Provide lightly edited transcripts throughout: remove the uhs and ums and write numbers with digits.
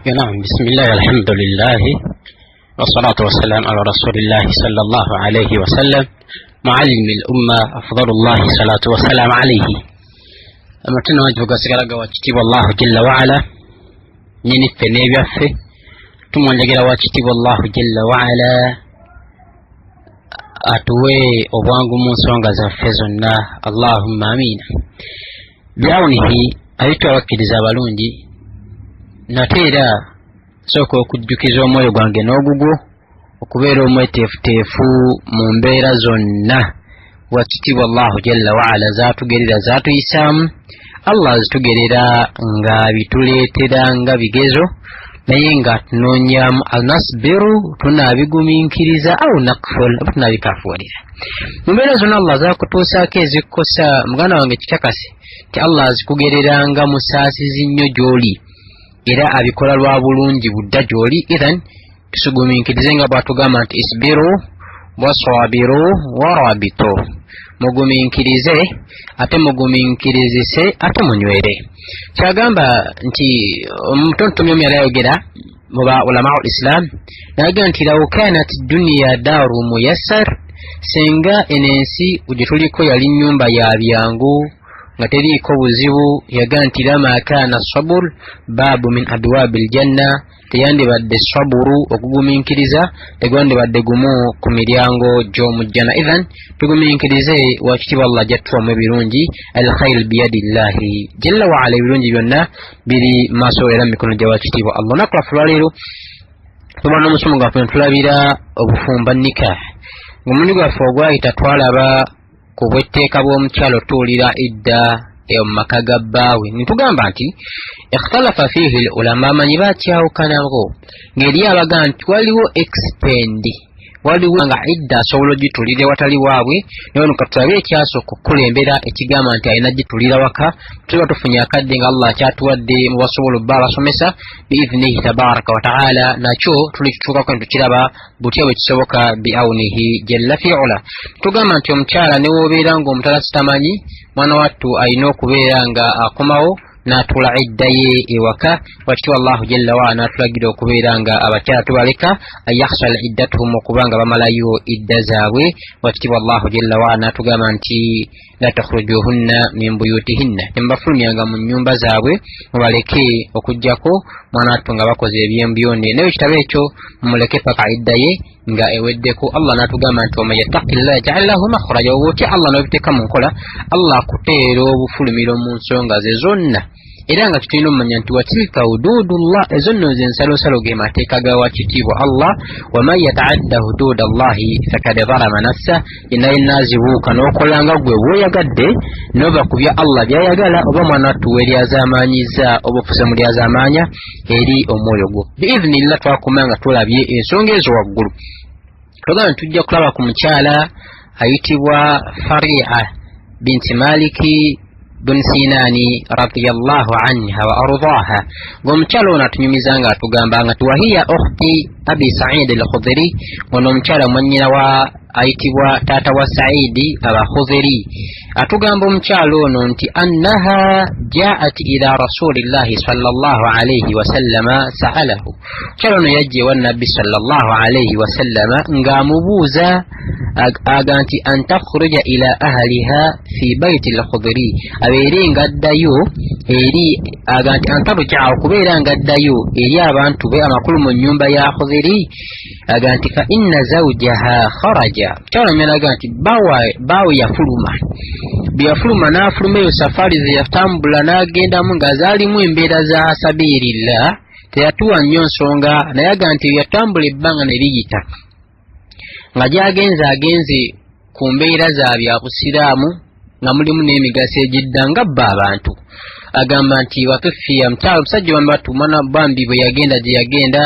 نعم. بسم الله الحمد لله والصلاة والسلام على رسول الله صلى الله عليه وسلم معلم الأمة أفضل الله الصلاة والسلام عليه. أما تنواجه قسقرق واتتب الله جل وعلا نيني التنبي في ثم نجل واتتب الله جل وعلا أتوي أبوانغ منسوانغ زفزنا اللهم آمين. بعونه أيتو وكد زبالونجي nateera sooka okujjukiza omwoyo gwange n'ogugwo okubeera omweteefuteefu mu mbeera zonna wakitiibwa Allahu jalla waala zaatugerera zaatuyisaamu. Allah zitugerera nga bituleetera nga bigezo naye nga tunoonyaamu alnasbiru tunaabigumiikiriza au nakful oba tunaabikafuulira. Mu mbeera zonna Allah zaakutuusaako ezikkosa muganda wange kikakasi ti Allah zikugerera nga musaasizi nnyo gy'oli era abikola lwa bulungi budda gy'oli. Idhan tusugumiikirize nga bw'atugamba nti isbiru waswabiru warabitu, mugumiikirize ate mugumiikirizise ate munywere. Kyagamba nti omutontomi omu yali ayogera mu ba ulamau islam naga nti law kanat dunya daru muyassar, senga enensi gye tuliko yali nnyumba ya byangu nga teriiko buzibu, yaga nti lama kana sabur baabu min abwabil janna, teyandibadde saburu okugumiikiriza tegwandibadde gumu ku miryango gy'omujjana. Idhan tugumiikirize wakitiibwa Allah jattuwamu ebirungi, alkhairu biyadillahi jalla waala, ebirungi byonna biri maaso era mikono gya wakitiibwa Allah. Olunaku lwaffe lwaleero tubana omusomo gwaffe ntulabira obufumba nikah. Ng'omulimu gwaffe ogwayita twalaba ku bwetteeka bw'omukyalo tuwulira idda mu maka ga bbaawe. Nitugamba nti ikhtalafa fiihi ulama, amanyi baakyawukanako ng'eri abaga nti waliwo extendi, waliwo nga idda asobola ogitulira watali waabwe, naye ono katulabe ekyasooka okukulembera ekigamba nti alina gitulira waka. tuba tufunye akadde nga Allah akyatuwadde mu basobola obba abasomesa biidhnihi tabaraka wa taala, nakyo tulikituukako netukiraba butya bwe kisoboka biawunihi jalla fi'ula. Tugamba nti omukyala ne woobeera ng'omutala sitamanyi, mwana wattu alina okubeera nga akomawo n'atuula idda ye ewaka. Wakitiibwa Allahu jalla waala n'atulagira okubeera nga abakyala tubaleka ayakhsal iddatuhum, okuba nga bamalayo idda zaabwe. Wakitiibwa Allahu jalla waala n'atugamba nti la takhrujuhunna min buyutihinna, temubafulumyanga mu nnyumba zaabwe, mubaleke okujjako mwana wattu nga bakoze ebyembyonde. naye ekitabo ekyo mumuleke paka idda ye nga eweddeko. Allah n'atugamba nti waman yattaqillaha yaj'al lahu makhraja, obutya Allah n'obiteeka mu nkola, Allah akuteera obufulumiro mu nsonga ze zonna. Era nga tutulina omumanya nti watilka hududullah, ezo nno ze nsalosalo ge mateeka ga wakitiibwa Allah. waman yataadda hududa Allahi fakad zalama nafsa, yenna yenna azibuuka n'okolanga gwe bw'oyagadde n'oba ku bya Allah by'ayagala, oba mwana wattu weeryazaamaanyiza oba ofuse mu lyazaamaanya eri omwoyo gwo. biidhnillah twakuma nga tulabye ensonga ezo waggulu. tugamba tujja kulaba ku mukyala ayitibwa Fari'a binti Maliki bin Sinani radiyallahu anha wa ardaaha. ng'omukyala ono atunyumiza nga atugamba nga tuwahiya ukhti abi Sa'id al-Khudri, ono omukyala mwannyina wa ayitibwa taata wa Saidi aba-Khudri. atugamba omukyala ono nti annaha ja'at ila rasulillahi sallallahu alayhi wa sallama sa'alahu, omukyala ono yajja ewa nabbi sallallahu alayhi wa sallama ng'amubuuza aga nti an takhruja ila ahliha fi bayti al-Khudri, abeere ng'addayo eri, aga nti antaruja okubeera ng'addayo eri abantu be amakulu mu nnyumba ya Khudri, aga nti fa inna zawjaha kharaja. Kyala mmenaga nti bawe yafuluma, biyafuluma n'afuluma eyo safari ze yatambula n'agendamu nga zaalimu embeera za sabirillah, teyatuwa nnyo nsonga, naye aga nti yatambula ebbanga ne liyita nga gy'agenze agenze ku mbeera za bya busiraamu nga mulimu n'emigaso egidda nga bba abantu. agamba nti watufiya mukyala omusajja bambi batumana bambi bwe yagenda gye yagenda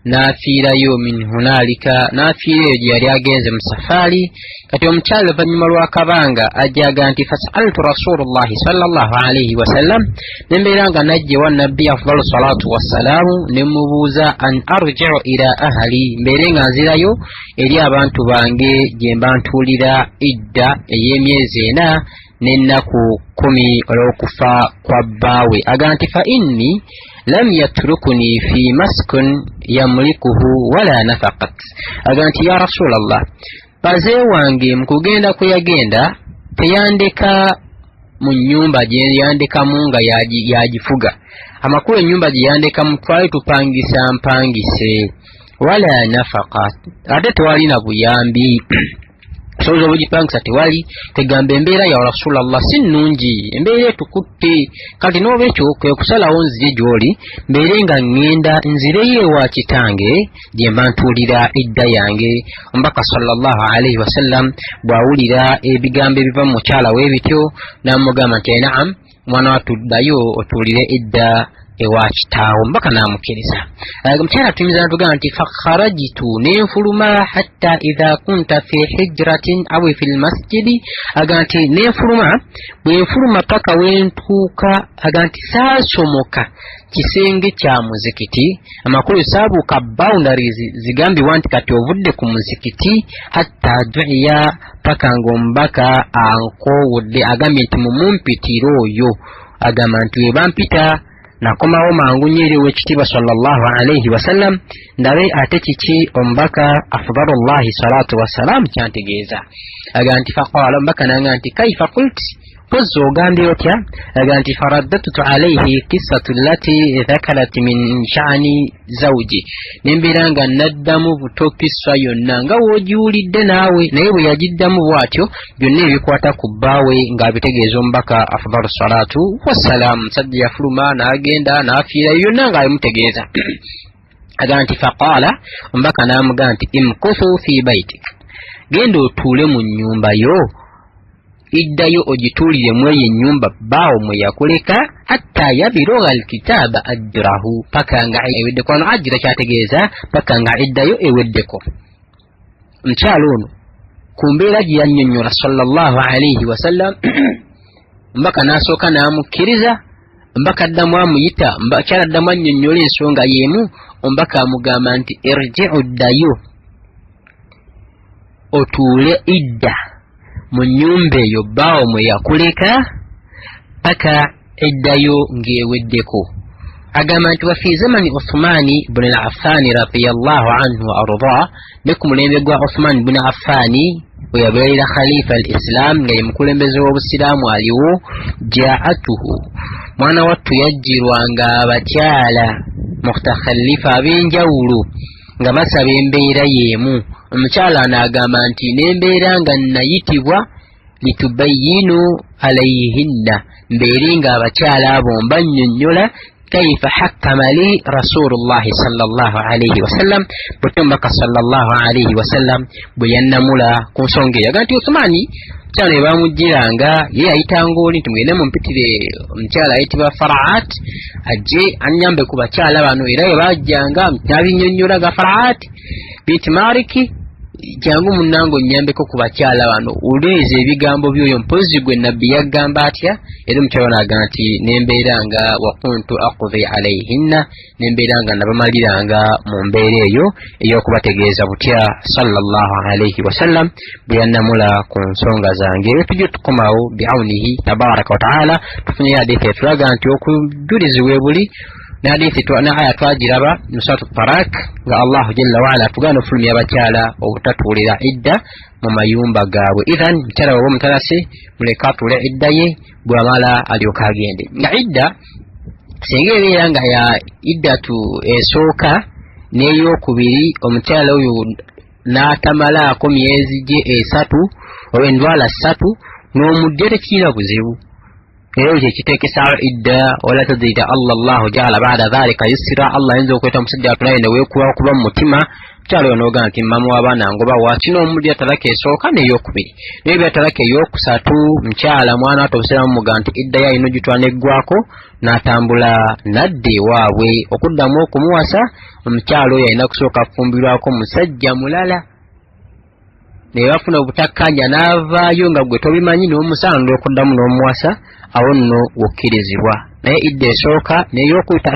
n'afiirayo min hunaalika, n'afiirayo gye yali agenze mu safaari. kati omukyala oluvannyuma lw'akabanga ajjaga nti fasaltu rasulullahi sallallahu alayhi wasallam, nembeera nga najja wa nabbi afdalu salatu wassalaamu, nemubuuza an arji'u ila ahli, mbeere nga nzirayo eri abantu bange gye mba ntuulira idda ey'emyezi 4 n'ennaku 10 olw'okufa kwa bbaawe. aga nti fa inni لم يتركني في مسكن يملكه ولا نفقت أغانت يا رسول الله baze wange mkugenda kuyagenda teyandeka mu nyumba gye yandekamu nga yagifuga amakulu ennyumba gye yandekamu twali tupangisa mpangise wala nafaqa ate tewali na buyambi sozo obugipangisa tewali tegamba embeera ya rasulallah si nnungi embeera etukutte kati n'olwekyo kwe kusalawo nzire gy'oli mbeere nga ŋŋenda nzireyo ewa kitange gye mba ntuulira idda yange omubaka sallallahu alaihi wasallam bw'awulira ebigambo ebiva mu mukyala w'ebityo n'amugamba nti naam mwana watuddayo otuulire idda ewa kitaawo mbaka n'amukkiriza omukyala atumiza natugamba nti fakharajitu nenfuluma hatta idha kunta fi hijratin aw fi lmasjidi aga nti nenfuluma bwenfuluma paka wentuuka aga nti saasomoka kisenge kya muzikiti amakulu saabuuka boundaries zigambibwa nti kati ovudde ku muzikiti hatta duiya paka ng'omubaka ankowodde agambye nti mumumpitira oyo agamba nti webampita nakomawo mangu nyeri w'ekitiibwa sallallahu alaihi wasallam ndabe ate kiki omubaka afdalullahi salatu wassalam kyantegeeza aga nti faqala omubaka nanga nti kaifa qulti pozzo ogambye otya aga nti faraddatu alaihi qissatu allati dhakarat min sha'ni zawji nembeera nga naddamu butokisa yonna nga woogiwulidde naawe naye bwe yagiddamu bw'atyo byonna ebikwata ku bbaawe ng'abitegeeza omubaka afdalu salatu wassalamu musajja yafuluma n'agenda n'afiirayo byonna ng'abimutegeeza aga nti faqala omubaka n'amugaa nti imkuthu fi baitik genda otuule mu nnyumba yo iddayo ogituuliremu eyo ennyumba bbaawo mwe yakuleka hatta yabirugha alkitaaba ajrahu paka nga eweddeko ano ajira kyategeeza paka nga iddayo eweddeko mukyalo ono ku mbeera gye yannyonnyola sallallahu alaihi wasallam mbaka n'asooka n'amukkiriza mbaka addamu amuyita kyala addamu annyonnyola ensonga y'emu ombaka amugamba nti irji'u ddayo otuule idda mu nnyumba eyo bbaawo mwe yakuleka paka eddayo ng'eweddeko agamba nti wafi zamani uthmani buni al-affani radiyallahu anhu wa ardaa ne ku mulembe gwa uthmani buni affani we yabeerera khalifa al islam nga ye mukulembeze w'obusiraamu aliwo jaatuhu mwana wattu yajjirwanga abakyala mukhtakhallifa ab'enjawulo nga basaba embeera y'emu omukyala n'agamba nti n'embeera nga nayitibwa litubayinu alayhinna mbeere nga abakyala abo mbannyonnyola kaifa hakkama li rasulullahi sallallahu alaihi wasallam bwetomubaka sallallahu alaihi wasallam bwe yannamula ku nsonga eyo aga nti Uthmani kyalo ne bamugiranga ye yayitanga oli nti mugende mumpitire omukyala ayitibwa Faraat ajje annyambe ku bakyala bano era bwe bajjanga nabinnyonnyola ga Faraat binti Maliki jangu munnange onnyambeko ku bakyala bano uleeze ebigambo by'oyo mpozi gwe nabbi yaggamba atya era omukyala n'agamba nti nembeera nga wakuntu aqdi alayhinna nembeera nga nabamaliranga mu mbeera eyo ey'okubategeeza butya sallallahu alaihi wasallam bwe yannamula ku nsonga zange tujje tukomawo biawunihi tabaraka wa taala tufunye hadithi etulaga nti okujulizibwa buli n'hadithi n'aya twagiraba mu suratu Tarak nga Allahu jalla wa ala atugana ofulumya abakyala obutatuulira idda mu mayumba gaabwe idhan mukyala bw'oba omutalase muleka atuule idda ye bw'amala alyoka agende nga idda singa ebeera nga ya iddatu esooka n'eyokubiri omukyala oyo n'atamalaako myezi gye 3 oba endwala 3 n'omudde tekirina buzibu era ekyo kiteekesaawo idda wala tadrida allahu jaala bada dhalika yusira allah ayinza okweta omusajja atulaye ne weekubawo kuba mu mutima mukyalo onoogaa nti mama w'abaana ngobawa kino omulya talaka esooka n'eyokubiri naye bya talaka eyokusatu mukyala mwana ate obusiramu mugaa nti idda ye ayina ogitwala neggwako n'atambula nadda ewaabwe okuddamu okumuwasa omukyalo oyo ayina kusooka kufumbirwako musajja mulala naye bafuna obutakkanya n'avaayo nga gwe tobimanyi n'omusaana okuddamu n'omuwasa awo nno wokkirizibwa naye idda esooka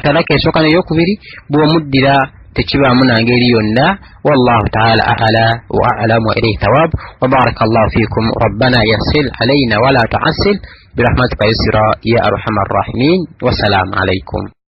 talaka esooka n'eyokubiri bw'omuddira tekibaamu nangeri yonna wallahu taala a'la wa a'lamu wa ilayhi thawab wa barakallahu fikum rabbana yassir alayna wala tu'assir birahmatika yusra ya arhamar rahimin wassalamu alaykum.